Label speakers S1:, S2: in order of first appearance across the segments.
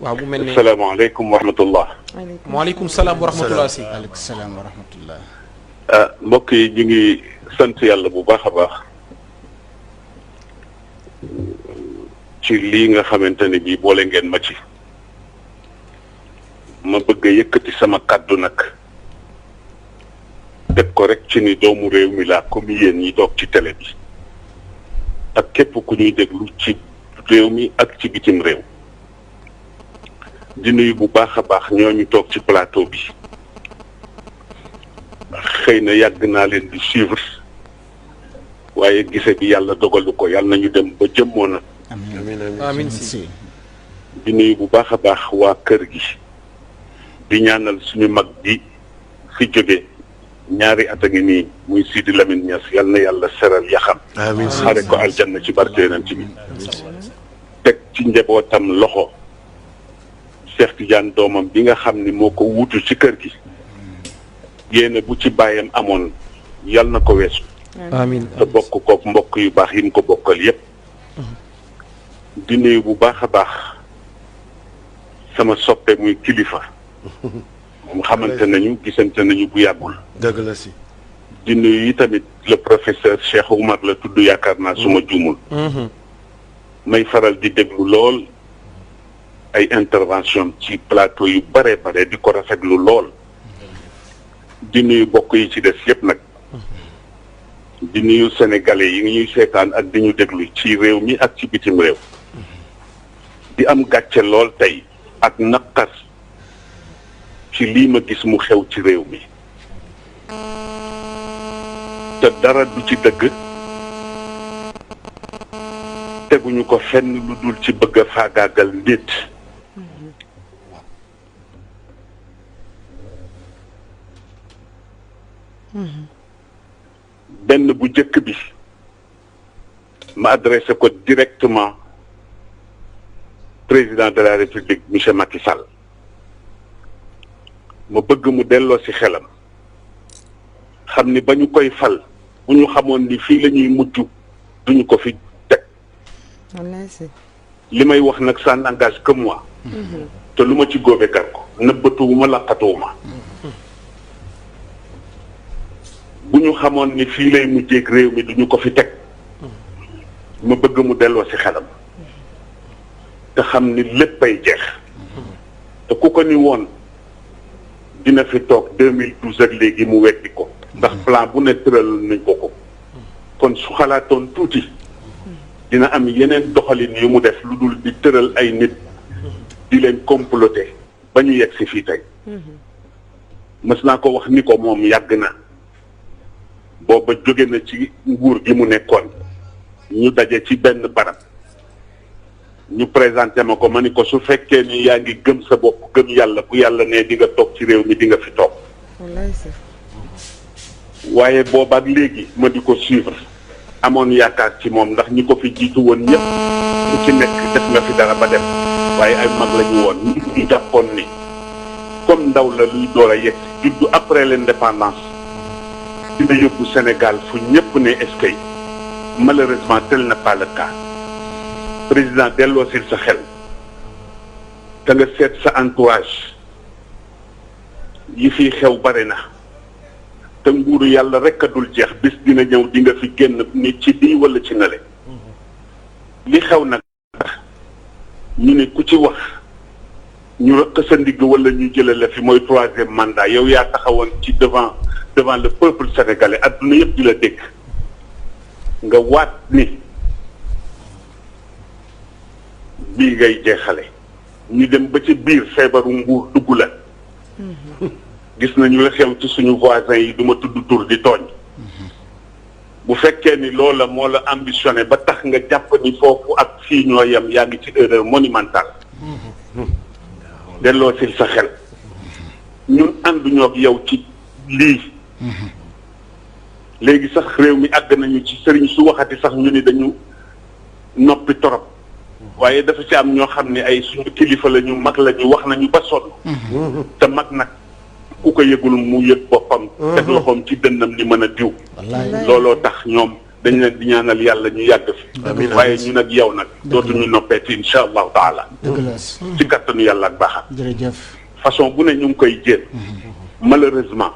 S1: waaw bu mel ne
S2: asalaamaaleykum wa rahmatullah.
S1: waaleykum salaam wa rahmatullah si.
S3: waaleykum salaam wa rahmatullah.
S2: mbokk yi ñu ngi sant yàlla bu baax a baax ci lii nga xamante ne bii boole ngeen ma ci. ma bëgg a yëkkati sama kàddu nag teg ko rek ci ni doomu réew mi laa comme yéen ñi toog ci télé bi ak képp ku ñuy déglu ci réew mi ak ci bitim réew. di nuyu bu baax a baax ñooñu toog ci plateau bi xëy na yàgg naa leen di suivre waaye gise bi yàlla dogalu ko yàlla nañu dem ba jëmmoon.
S1: amiin si.
S2: di nuyu bu baax a baax waa kër gi di ñaanal suñu mag bi fi jóge ñaari at a ngi nii muy Sidi Lamine Niass yal na yàlla seral yaxam.
S4: amiin
S2: xare ko aljanna ci barke Yonent bi. teg ci njabootam loxo. Cheikh Tidiane doomam bi nga xam ni moo ko wuutu ci kër gi yéene bu ci bàyyam amoon yal na ko weesu.
S1: amiin
S2: te bokk kook mbokk yu baax yi mu ko bokkal yépp. di nuyu bu baax a baax sama soppe muy kilifa moom xamante nañu gisante nañu bu yàggul.
S4: dëgg la si.
S2: di nuyu yi tamit le professeur Cheikh Oumar la tudd yaakaar naa suma juumul. may faral di déglu lool. ay intervention ci plateau yu bare bare di ko rafetlu lool di nuyu bokk yi ci des yépp nag di nuyu sénégalais yi ngi ñuy seetaan ak di ñu déglu ci réew mi ak ci bitim réew di am gàcce lool tey ak naqar ci lii ma gis mu xew ci réew mi te dara du ci dëgg teguñu ko fenn lu dul ci bëgg a faagaagal nit. benn bu njëkk bi ma adressé ko directement président de la république monsieur Macky Sall ma bëgg mu delloo ci xelam xam ni ba ñu koy fal bu ñu xamoon ni fii la ñuy mujj duñu ko fi teg. li may wax nag ça n'engage que moi. te lu ma ci góobe gar ko nëbbatuwuma laqatuwuma. bu ñu xamoon ni fii lay mujjeeg réew mi duñu ko fi teg ma bëgg mu delloo ci xelam te xam ni léppay jeex te ku ko ni woon dina fi toog 2012 ak léegi mu weddi ko ndax plan bu ne tëral nañ ko kon su xalaatoon tuuti dina am yeneen doxalin yu mu def lu dul di tëral ay nit di leen comploter ba ñu yegg ci fii tey mës naa ko wax ni ko moom yàgg na booba jóge na ci nguur gi mu nekkoon ñu daje ci benn barab ñu présenté ma ko ma ni ko su fekkee ni yaa ngi gëm sa bopp gëm yàlla bu yàlla ne di nga toog ci réew mi di nga fi toog waaye boobaak léegi ma di ko suivre amoon yaakaar ci moom ndax ñi ko fi jiitu woon ñëpp ku ci nekk def nga fi dara ba dem waaye ay mag la ñu woon ñu jàppoon ni comme ndaw la luy door a yegg juddu après l'indépendance dina yóbbu Sénégal fu ñëpp ne est-ce que malheureusement tel n'est pas le cas président delloo sil sa xel te nga seet sa entourage yi fiy xew bare na te nguuru yàlla rek a dul jeex bis dina ñëw di nga fi génn ni ci bii wala ci nale li xew nag ñu ne ku ci wax ñu rëq sa ndigg wala ñu jëlee la fi mooy 3e mandat yow yaa taxawoon ci devant le peuple sénégalais adduna yëpp di la dégg nga waat ni bii ngay jeexale ñu dem ba ci biir feebaru nguur dugg la gis nañu la xew ci suñu voisins yi du ma tudd tur di tooñ bu fekkee ni loola moo la ambitionné ba tax nga jàpp ni foofu ak fii ñoo yem yaa ngi ci erreur monumentale delloo sil sa xel ñun ànduñoo ak yow ci lii léegi sax réew mi àgg nañu ci sëriñ su waxati sax ñu ni dañu noppi torop waaye dafa ci am ñoo xam ne ay suñu kilifa la ñu mag la ñu wax nañu ba sonn te mag nag ku ko yëgul mu yëg boppam teg loxoom ci dënnam ni mën a diw looloo tax ñoom dañ leen di ñaanal yàlla ñu yàgg fi waaye ñu nag yow nag dootuñu noppeeti insha allahu taala ci kattanu yàlla ak baaxam
S3: jërëjëf
S2: façon bu ne ñu ngi koy jéem malheureusement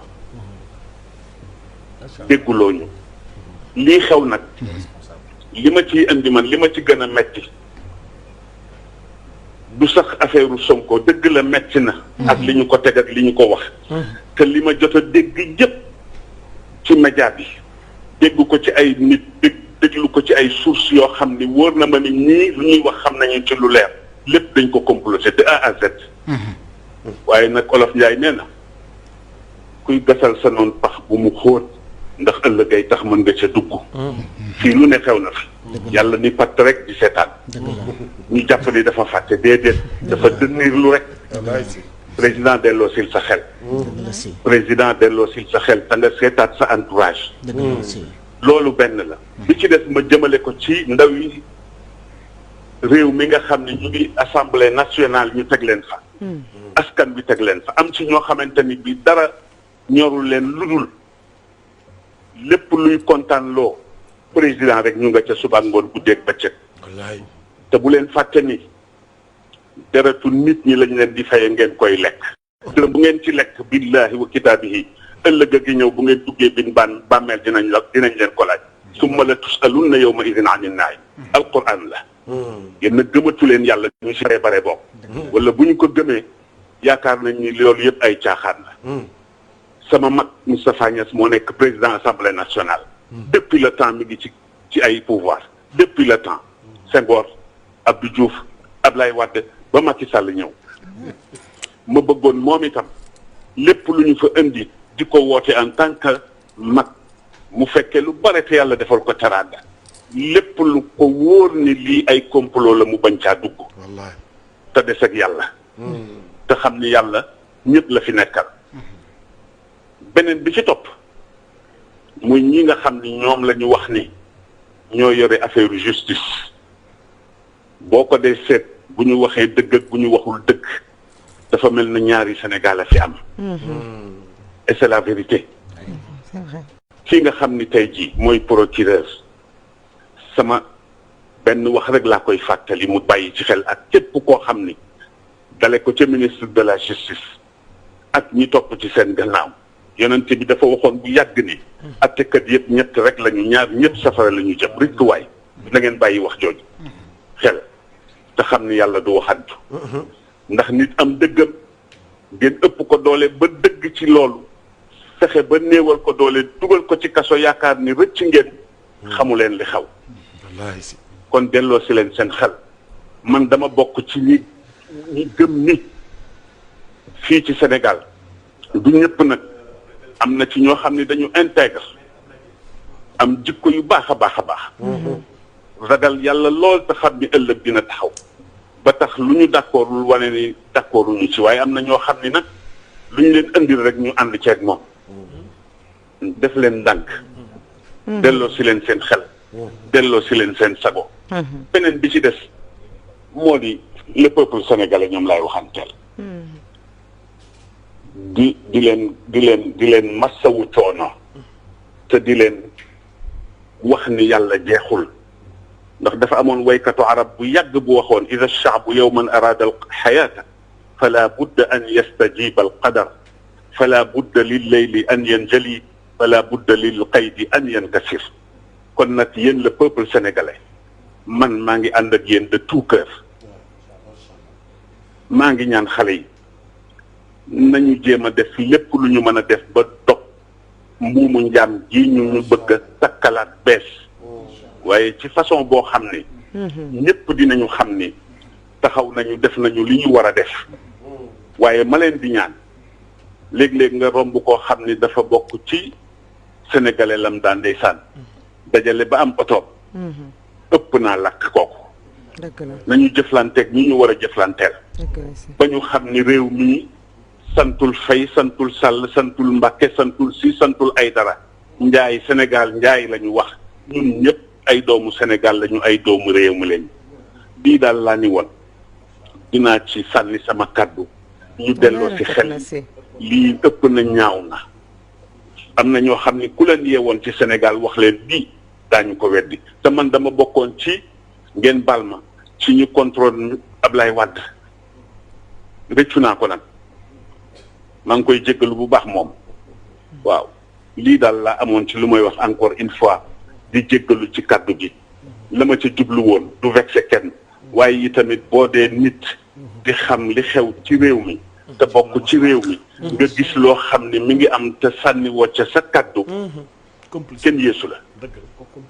S2: dégguloo ñu lii xew nag li ma ciy indi man li ma ci gën a metti du sax affaire Sonko dëgg la metti na ak li ñu ko teg ak li ñu ko wax te li ma jot a dégg yëpp ci média bi dégg ko ci ay nit déglu ko ci ay sources yoo xam ni wóor na ma ni ñii lu ñuy wax xam nañu ci lu leer lépp dañ ko comploté de A à Z waaye nag Olof Njaay nee na kuy gasal sa noon pax bu mu xóot ndax ëllëg ay tax mën nga ca dugg fii lu ne xew na fi yàlla ni patt rek di seetaan ñu jàpp ni dafa fàtte déedéet dafa dënniir lu rek président delloo sil sa xel président delloo sil sa xel te nga seetaat sa entourage loolu benn la bi ci des ma jëmale ko ci ndaw yi réew mi nga xam ne ñu ngi assemblée nationale ñu teg leen fa askan bi teg leen fa am ci ñoo xamante ni bi dara ñorul leen ludul lépp luy kontaan loo président rek ñu nga ca suba ngoon guddeeg bëccëg te bu leen fàtte ni deretu nit ñi lañ leen di faye ngeen koy lekk te bu ngeen ci lekk billahi wa kitaabihi ëllëg a gi ñëw bu ngeen duggee bin bàmmeel dinañ leen ko laaj summa la tusalunna yawma idin anin naim alquran la yéen a gëmatu leen yàlla ñu si bare bokk wala bu ñu ko gëmee yaakaar nañ ni loolu yëpp ay caaxaan la sama mag Moustapha Niasse moo nekk président assemblée nationale depuis le temps mi ngi ci ay pouvoir depuis le temps Senghor Abdou Diouf Ablaye Wade ba Macky Sall ñëw ma bëggoon moom itam lépp lu ñu fa indi di ko woote en tant que mag mu fekkee lu bare te yàlla defal ko teraanga lépp lu ko wóor ni lii ay complot la mu bañ caa dugg te des ak yàlla te xam ni yàlla ñëpp la fi nekkal beneen bi ci topp muy ñi nga xam ni ñoom la ñu wax ni ñoo yore affaire justice boo ko dee seet bu ñu waxee dëgg ak bu ñu waxul dëgg dafa mel na ñaari Sénégal a fi am et c'est la vérité kii nga xam ni tey jii mooy procureur sama benn wax rek laa koy fàttali mu bàyyi ci xel ak képp koo xam ni dale ko ca ministre de la justice ak ñi topp ci seen gannaaw yonente bi dafa waxoon bu yàgg ni attekat yëpp ñett rek lañu ñaar ñëpp safara la ñu jëm rikkuwaay na ngeen bàyyi wax jooju xel te xam ni yàlla du waxantu ndax nit am dëggam ngeen ëpp ko doole ba dëgg ci loolu fexe ba néewal ko doole dugal ko ci kaso yaakaar ni rëcc ngeen xamu leen li xaw kon delloo si leen seen xel man dama bokk ci ñi gëm ni fii ci Sénégal du ñëpp nag am na ci ñoo xam ne dañu intègre am jikko yu baax a baax a baax ragal yàlla lool te xam ni ëllëg dina taxaw ba tax lu ñu d'accordul wane ni d'accorduñu ci waaye am na ñoo xam ni nag lu ñu leen indil rek ñu ànd ceeg moom def leen ndànk delloo si leen seen xel delloo si leen seen sago beneen bi ci des moo di le peuple sénégalais ñoom laay waxanteel di leen massawu coono te di leen wax ni yàlla jeexul ndax dafa amoon waykatu arab bu yàgg bu waxoon ida alchaabu yowman araada alxayaata fala budda an yastajiba alqadar fala budda lilleyli an yanjali fala budda lilqaydi an yankasir kon nag yéen le peuple sénégalais man maa ngi ànd ak yéen de tout cœur maa ngi ñaan xale yi nañu jéem a def lépp lu ñu mën a def ba dog mbuumu njaam ji ñu bëgg a takkalaat bees waaye ci façon boo xam ne ñëpp dinañu xam ni taxaw nañu def nañu li ñu war a def waaye ma leen di ñaan léeg-léeg nga romb koo xam ni dafa bokk ci sénégalais lam daan ndeysaan dajale ba am oto ëpp naa lakk kooku nañu jëflanteeg ñi ñu war a jëflanteel ba ñu xam ni réew mi santul Fay santul Sall santul Mbàkke santul Si santul Aydara njaay Sénégal njaay la ñu wax ñun ñëpp ay doomu Sénégal lañu ay doomu réew mi lañu bii daal laa ni woon dinaa ci sànni sama kàddu ñu delloo ci xel lii ëpp na ñaaw na am na ñoo xam ni ku leen yeewoon ci Sénégal wax leen bii daañu ko weddi te man dama bokkoon ci ngeen baal ma ci ñu contrôle Ablaye Wade rëccu naa ko nag maa ngi koy jéggalu bu baax moom waaw lii daal laa amoon ci lu may wax encore une fois di jéggalu ci kàddu gi la ma ca jublu woon du vexé kenn waaye yi tamit boo dee nit di xam li xew ci réew mi te bokk ci réew mi nga gis loo xam ne mi ngi am te sànni woo ca sa kàddu kenn yeesu la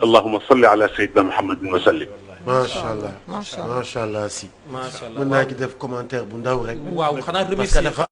S2: allahumma salli ala sayyidina muhammadin wa sallim
S3: macha allah macha allah si.
S1: macha allah
S3: mën naa ci def commentaire bu ndaw rek.
S1: waaw xanaa
S3: parce que
S1: remercier
S3: dafa